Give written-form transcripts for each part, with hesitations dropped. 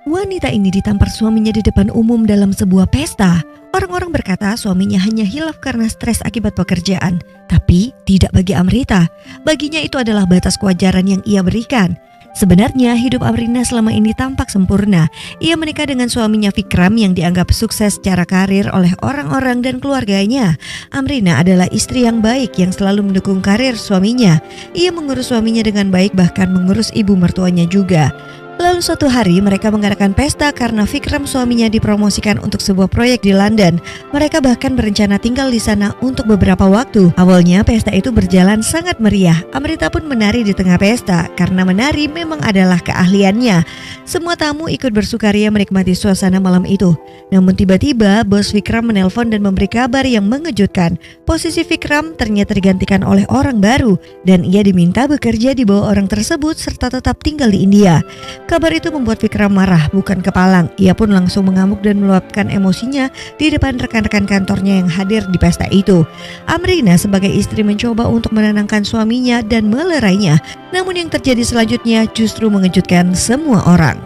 Wanita ini ditampar suaminya di depan umum dalam sebuah pesta. Orang-orang berkata suaminya hanya hilaf karena stres akibat pekerjaan. Tapi tidak bagi Amrita. Baginya itu adalah batas kewajaran yang ia berikan. Sebenarnya hidup Amrina selama ini tampak sempurna. Ia menikah dengan suaminya Vikram yang dianggap sukses secara karir oleh orang-orang dan keluarganya. Amrina adalah istri yang baik yang selalu mendukung karir suaminya. Ia mengurus suaminya dengan baik, bahkan mengurus ibu mertuanya juga. Lalu suatu hari mereka mengadakan pesta karena Vikram suaminya dipromosikan untuk sebuah proyek di London. Mereka bahkan berencana tinggal di sana untuk beberapa waktu. Awalnya pesta itu berjalan sangat meriah. Amrita pun menari di tengah pesta karena menari memang adalah keahliannya. Semua tamu ikut bersukaria menikmati suasana malam itu. Namun tiba-tiba bos Vikram menelpon dan memberi kabar yang mengejutkan. Posisi Vikram ternyata digantikan oleh orang baru dan ia diminta bekerja di bawah orang tersebut serta tetap tinggal di India. Kabar itu membuat Vikram marah bukan kepalang. Ia pun langsung mengamuk dan meluapkan emosinya di depan rekan-rekan kantornya yang hadir di pesta itu. Amrina sebagai istri mencoba untuk menenangkan suaminya dan melerainya. Namun yang terjadi selanjutnya justru mengejutkan semua orang.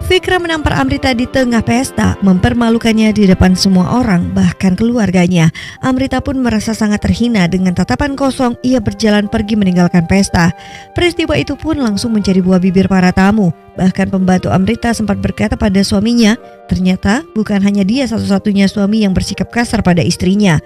Vikram menampar Amrita di tengah pesta, mempermalukannya di depan semua orang, bahkan keluarganya. Amrita pun merasa sangat terhina. Dengan tatapan kosong, ia berjalan pergi meninggalkan pesta. Peristiwa itu pun langsung menjadi buah bibir para tamu. Bahkan pembantu Amrita sempat berkata pada suaminya, ternyata bukan hanya dia satu-satunya suami yang bersikap kasar pada istrinya.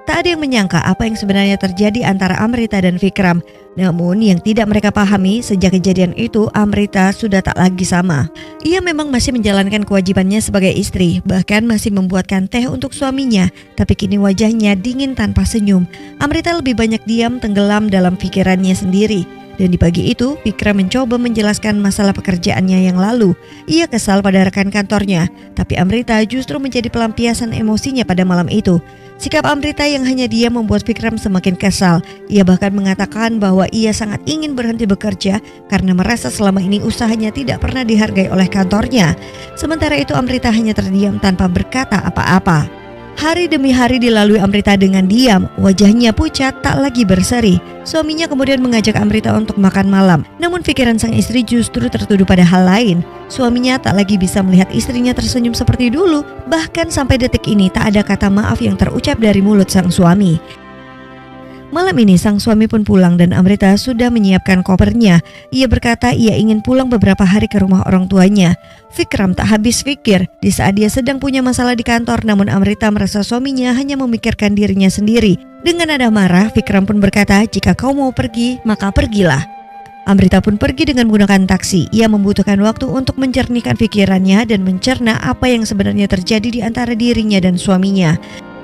Tak ada yang menyangka apa yang sebenarnya terjadi antara Amrita dan Vikram. Namun yang tidak mereka pahami, sejak kejadian itu Amrita sudah tak lagi sama. Ia memang masih menjalankan kewajibannya sebagai istri, bahkan masih membuatkan teh untuk suaminya. Tapi kini wajahnya dingin tanpa senyum. Amrita lebih banyak diam tenggelam dalam pikirannya sendiri. Dan di pagi itu, Vikram mencoba menjelaskan masalah pekerjaannya yang lalu. Ia kesal pada rekan kantornya, tapi Amrita justru menjadi pelampiasan emosinya pada malam itu. Sikap Amrita yang hanya diam membuat Vikram semakin kesal. Ia bahkan mengatakan bahwa ia sangat ingin berhenti bekerja karena merasa selama ini usahanya tidak pernah dihargai oleh kantornya. Sementara itu Amrita hanya terdiam tanpa berkata apa-apa. Hari demi hari dilalui Amrita dengan diam, wajahnya pucat tak lagi berseri. Suaminya kemudian mengajak Amrita untuk makan malam. Namun pikiran sang istri justru tertuju pada hal lain. Suaminya tak lagi bisa melihat istrinya tersenyum seperti dulu. Bahkan sampai detik ini tak ada kata maaf yang terucap dari mulut sang suami. Malam ini sang suami pun pulang dan Amrita sudah menyiapkan kopernya. Ia berkata ia ingin pulang beberapa hari ke rumah orang tuanya. Vikram tak habis pikir di saat dia sedang punya masalah di kantor, namun Amrita merasa suaminya hanya memikirkan dirinya sendiri. Dengan nada marah, Vikram pun berkata, "Jika kau mau pergi, maka pergilah." Amrita pun pergi dengan menggunakan taksi. Ia membutuhkan waktu untuk menjernihkan pikirannya dan mencerna apa yang sebenarnya terjadi di antara dirinya dan suaminya.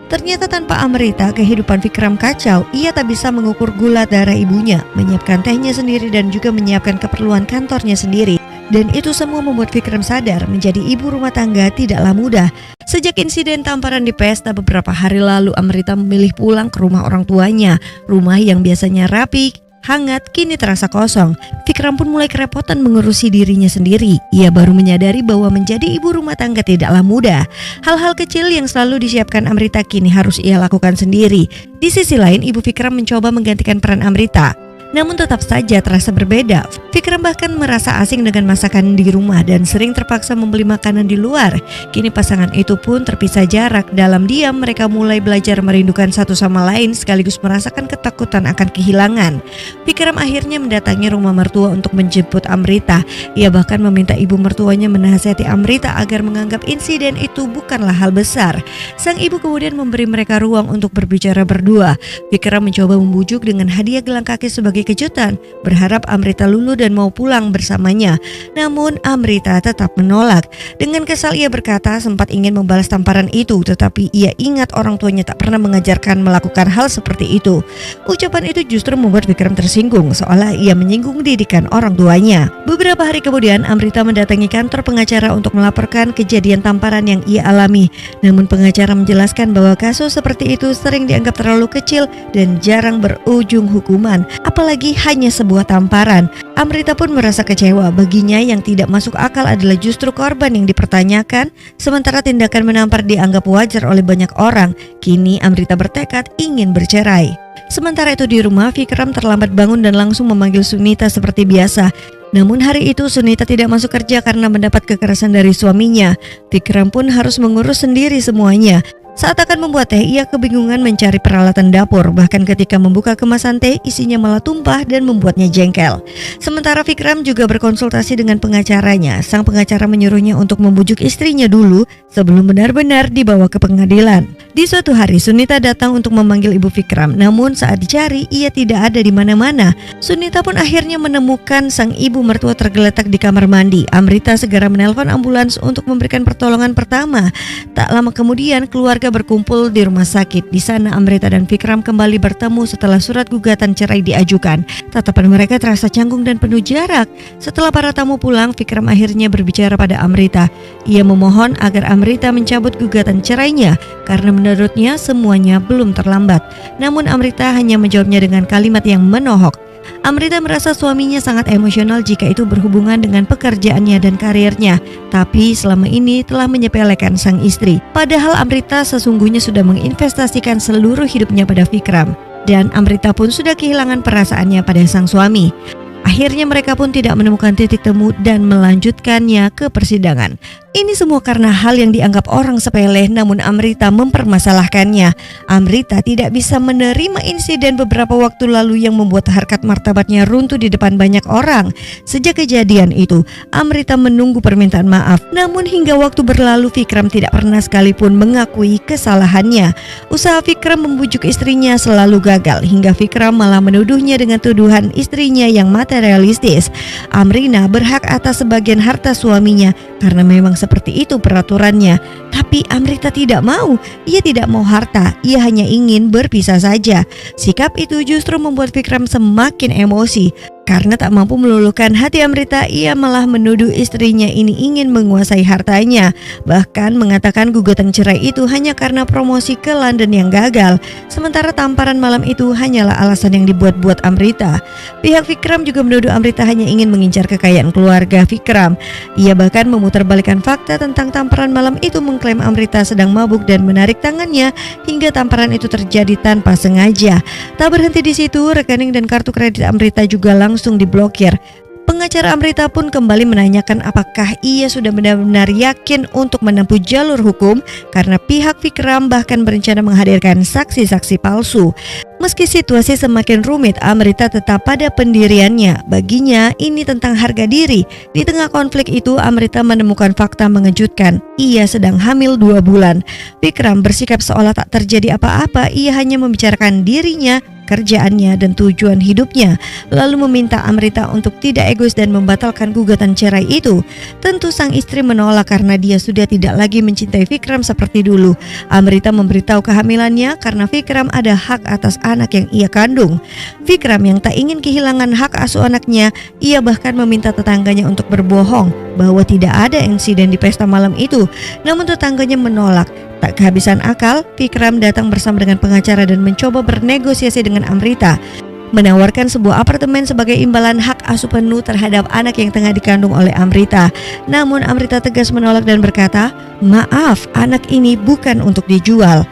Ternyata tanpa Amrita, kehidupan Vikram kacau. Ia tak bisa mengukur gula darah ibunya, menyiapkan tehnya sendiri dan juga menyiapkan keperluan kantornya sendiri. Dan itu semua membuat Vikram sadar menjadi ibu rumah tangga tidaklah mudah. Sejak insiden tamparan di pesta beberapa hari lalu, Amrita memilih pulang ke rumah orang tuanya. Rumah yang biasanya rapi, hangat, kini terasa kosong. Vikram pun mulai kerepotan mengurusi dirinya sendiri. Ia baru menyadari bahwa menjadi ibu rumah tangga tidaklah mudah. Hal-hal kecil yang selalu disiapkan Amrita kini harus ia lakukan sendiri. Di sisi lain, ibu Vikram mencoba menggantikan peran Amrita. Namun tetap saja terasa berbeda. Vikram bahkan merasa asing dengan masakan di rumah dan sering terpaksa membeli makanan di luar. Kini pasangan itu pun terpisah jarak. Dalam diam mereka mulai belajar merindukan satu sama lain sekaligus merasakan ketakutan akan kehilangan. Vikram akhirnya mendatangi rumah mertua untuk menjemput Amrita. Ia bahkan meminta ibu mertuanya menasihati Amrita agar menganggap insiden itu bukanlah hal besar. Sang ibu kemudian memberi mereka ruang untuk berbicara berdua. Vikram mencoba membujuk dengan hadiah gelang kaki sebagai kejutan, berharap Amrita luluh dan mau pulang bersamanya. Namun Amrita tetap menolak. Dengan kesal ia berkata sempat ingin membalas tamparan itu, tetapi ia ingat orang tuanya tak pernah mengajarkan melakukan hal seperti itu. Ucapan itu justru membuat Vikram tersinggung, seolah ia menyinggung didikan orang tuanya. Beberapa hari kemudian Amrita mendatangi kantor pengacara untuk melaporkan kejadian tamparan yang ia alami. Namun pengacara menjelaskan bahwa kasus seperti itu sering dianggap terlalu kecil dan jarang berujung hukuman, apalagi hanya sebuah tamparan. Amrita pun merasa kecewa. Baginya yang tidak masuk akal adalah justru korban yang dipertanyakan, sementara tindakan menampar dianggap wajar oleh banyak orang. Kini Amrita bertekad ingin bercerai. Sementara itu di rumah, Vikram terlambat bangun dan langsung memanggil Sunita seperti biasa. Namun hari itu Sunita tidak masuk kerja karena mendapat kekerasan dari suaminya. Vikram pun harus mengurus sendiri semuanya. Saat akan membuat teh, ia kebingungan mencari peralatan dapur. Bahkan ketika membuka kemasan teh, isinya malah tumpah dan membuatnya jengkel. Sementara Vikram juga berkonsultasi dengan pengacaranya. Sang pengacara menyuruhnya untuk membujuk istrinya dulu sebelum benar-benar dibawa ke pengadilan. Di suatu hari, Sunita datang untuk memanggil ibu Vikram. Namun saat dicari, ia tidak ada di mana-mana. Sunita pun akhirnya menemukan sang ibu mertua tergeletak di kamar mandi. Amrita segera menelpon ambulans untuk memberikan pertolongan pertama. Tak lama kemudian, keluarga berkumpul di rumah sakit. Di sana Amrita dan Vikram kembali bertemu setelah surat gugatan cerai diajukan. Tatapan mereka terasa canggung dan penuh jarak. Setelah para tamu pulang, Vikram akhirnya berbicara pada Amrita. Ia memohon agar Amrita mencabut gugatan cerainya karena menurutnya semuanya belum terlambat. Namun Amrita hanya menjawabnya dengan kalimat yang menohok. Amrita merasa suaminya sangat emosional jika itu berhubungan dengan pekerjaannya dan karirnya, tapi selama ini telah menyepelekan sang istri. Padahal Amrita sesungguhnya sudah menginvestasikan seluruh hidupnya pada Vikram, dan Amrita pun sudah kehilangan perasaannya pada sang suami. Akhirnya mereka pun tidak menemukan titik temu dan melanjutkannya ke persidangan. Ini semua karena hal yang dianggap orang sepele, namun Amrita mempermasalahkannya. Amrita tidak bisa menerima insiden beberapa waktu lalu yang membuat harkat martabatnya runtuh di depan banyak orang. Sejak kejadian itu, Amrita menunggu permintaan maaf. Namun hingga waktu berlalu, Vikram tidak pernah sekalipun mengakui kesalahannya. Usaha Vikram membujuk istrinya selalu gagal, hingga Vikram malah menuduhnya dengan tuduhan istrinya yang materialistis. Amrina berhak atas sebagian harta suaminya karena memang seperti itu peraturannya. Tapi Amrita tidak mau. Ia tidak mau harta, ia hanya ingin berpisah saja. Sikap itu justru membuat Vikram semakin emosi. Karena tak mampu meluluhkan hati Amrita, ia malah menuduh istrinya ini ingin menguasai hartanya. Bahkan mengatakan gugatan cerai itu hanya karena promosi ke London yang gagal. Sementara tamparan malam itu hanyalah alasan yang dibuat-buat Amrita. Pihak Vikram juga menuduh Amrita hanya ingin mengincar kekayaan keluarga Vikram. Ia bahkan memutarbalikkan fakta tentang tamparan malam itu, mengklaim Amrita sedang mabuk dan menarik tangannya hingga tamparan itu terjadi tanpa sengaja. Tak berhenti di situ, rekening dan kartu kredit Amrita juga langsung diblokir. Pengacara Amrita pun kembali menanyakan apakah ia sudah benar-benar yakin untuk menempuh jalur hukum karena pihak Vikram bahkan berencana menghadirkan saksi-saksi palsu. Meski situasi semakin rumit, Amrita tetap pada pendiriannya. Baginya ini tentang harga diri. Di tengah konflik itu, Amrita menemukan fakta mengejutkan. Ia sedang hamil 2 bulan. Vikram bersikap seolah tak terjadi apa-apa. Ia hanya membicarakan dirinya, kerjaannya, dan tujuan hidupnya, lalu meminta Amrita untuk tidak egois dan membatalkan gugatan cerai itu. Tentu sang istri menolak karena dia sudah tidak lagi mencintai Vikram seperti dulu. Amrita memberitahu kehamilannya karena Vikram ada hak atas anak yang ia kandung. Vikram yang tak ingin kehilangan hak asuh anaknya, ia bahkan meminta tetangganya untuk berbohong bahwa tidak ada insiden di pesta malam itu. Namun tetangganya menolak. Tak kehabisan akal, Vikram datang bersama dengan pengacara dan mencoba bernegosiasi dengan Amrita, menawarkan sebuah apartemen sebagai imbalan hak asuh penuh terhadap anak yang tengah dikandung oleh Amrita. Namun Amrita tegas menolak dan berkata, "Maaf, anak ini bukan untuk dijual."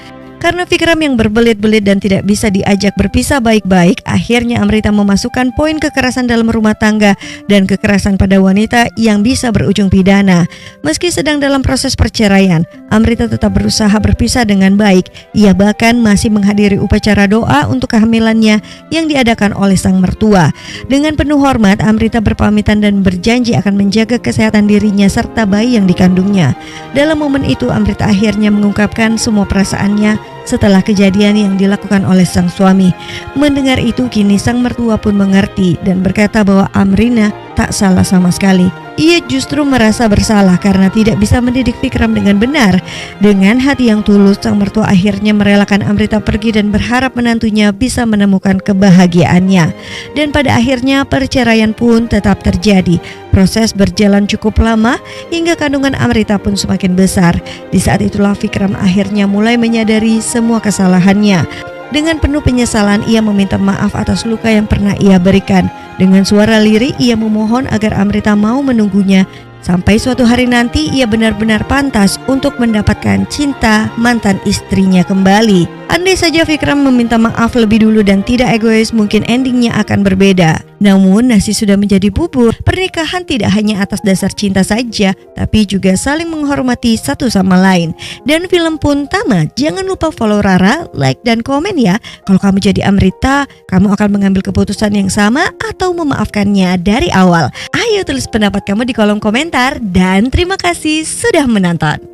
Karena Vikram yang berbelit-belit dan tidak bisa diajak berpisah baik-baik, akhirnya Amrita memasukkan poin kekerasan dalam rumah tangga dan kekerasan pada wanita yang bisa berujung pidana. Meski sedang dalam proses perceraian, Amrita tetap berusaha berpisah dengan baik. Ia bahkan masih menghadiri upacara doa untuk kehamilannya yang diadakan oleh sang mertua. Dengan penuh hormat, Amrita berpamitan dan berjanji akan menjaga kesehatan dirinya serta bayi yang dikandungnya. Dalam momen itu, Amrita akhirnya mengungkapkan semua perasaannya setelah kejadian yang dilakukan oleh sang suami. Mendengar itu, kini sang mertua pun mengerti dan berkata bahwa Amrina tak salah sama sekali. Ia justru merasa bersalah karena tidak bisa mendidik Vikram dengan benar. Dengan hati yang tulus, sang mertua akhirnya merelakan Amrita pergi dan berharap menantunya bisa menemukan kebahagiaannya. Dan pada akhirnya perceraian pun tetap terjadi. Proses berjalan cukup lama hingga kandungan Amrita pun semakin besar. Di saat itulah Vikram akhirnya mulai menyadari semua kesalahannya. Dengan penuh penyesalan, ia meminta maaf atas luka yang pernah ia berikan. Dengan suara lirih, ia memohon agar Amrita mau menunggunya sampai suatu hari nanti ia benar-benar pantas untuk mendapatkan cinta mantan istrinya kembali. Andai saja Vikram meminta maaf lebih dulu dan tidak egois, mungkin endingnya akan berbeda. Namun nasi sudah menjadi bubur. Pernikahan tidak hanya atas dasar cinta saja, tapi juga saling menghormati satu sama lain. Dan film pun tamat. Jangan lupa follow Rara, like dan komen ya. Kalau kamu jadi Amrita, kamu akan mengambil keputusan yang sama atau memaafkannya dari awal. Ayo tulis pendapat kamu di kolom komentar dan terima kasih sudah menonton.